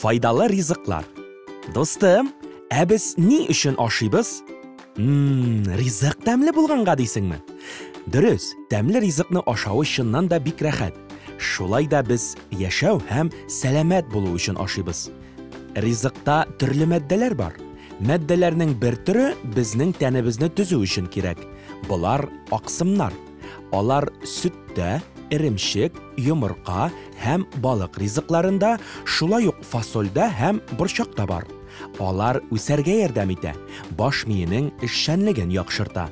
Faydalı ризыклар. Достым, biz ни үшін ашыйбыз? Ризык тәмле булганга дисеңме? Дөрес, тәмле ризыкны ашау чыннан да бик рәхәт. Шулай да без яшәү һәм сәламәт булу өчен ашыйбыз. Ризыкта төрле матдәләр бар. Матдәләрнең бер төре безнең тәнебезне төзү өчен кирәк. Булар аксымнар. Алар сөттә, иремчек, йомырка һәм балык ризыкларында, шулай ук фасольдә һәм борчакта бар. Алар үсәргә ярдәм итә, баш миенең эшчәнлеген яхшырта.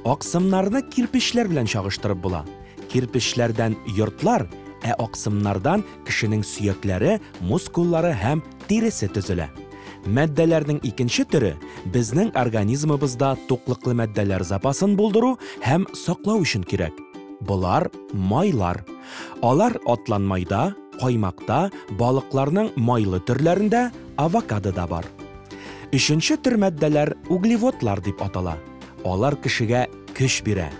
Аксымнарны кирпечләр белән чагыштырып була. Кирпечләрдән йортлар, аксымнардан кешенең сөякләре, мускуллары һәм тиресе төзелә. Матдәләрнең икенче төре безнең организмыбызда туклыклы матдәләр запасын булдыру һәм саклау өчен кирәк. Булар майлар. Алар атланмайда, каймакта, балыкларның майлы төрләрендә, авокадода бар. Өченче төр матдәләр углеводлар дип атала. Алар кешегә көч бирә.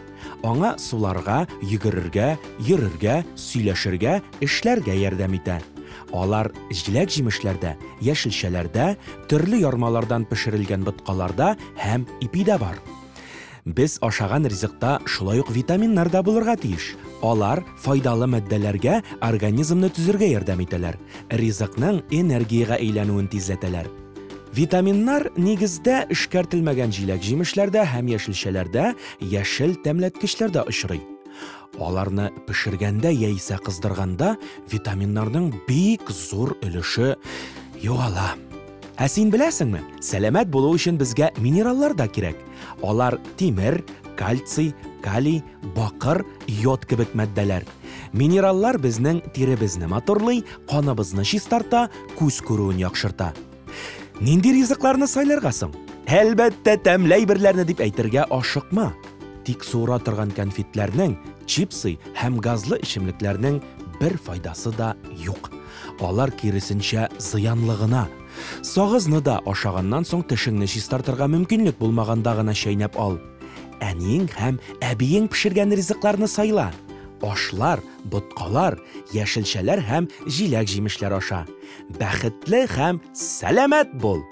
Аңа суларга, йөгерергә, йөрергә, сөйләшергә, эшләргә ярдәм итә. Алар җиләк-җимешләрдә, яшелчәләрдә, төрле ярмалардан пешерелгән боткаларда һәм ипидә бар. Без ашаган ризыкта шулай ук витаминнар да булырга тиеш. Алар файдалы матдәләргә организмны төзергә ярдәм итәләр. Ризыкның энергияга әйләнүен тизләтәләр. Витаминнар нигездә эшкәртелмәгән җиләк-җимешләрдә һәм яшелчәләрдә, яшел тәмләткечләрдә очрый. Аларны пешергәндә яисә кыздырганда витаминнарның бик зур өлеше югала. Син беләсеңме? Сәламәт булу өчен безгә минераллар да кирәк. Алар тимер, кальций, калий, бакыр, йод кебек матдәләр. Минераллар безнең тиребезне матурлый, каныбызны чистарта, күз күрүен яхшырта. Нинди ризыкларны сайларга соң? Әлбәттә, тәмле әйберләрне дип әйтергә ашыкма. Тик суыра торган конфетләрнең, чипсы һәм газлы эчемлекләрнең бер файдасы да юк. Алар киресенчә зыянлы гына. Сагызны да ашаганнан соң тешеңне чистартырга мөмкинлек булмаганда гына чәйнәп ал. Әниең һәм әбиең пешергән ризыкларны сайла. Ашлар, боткалар, яшелчәләр һәм җиләк-җимешләр аша. Бәхетле һәм сәламәт бул!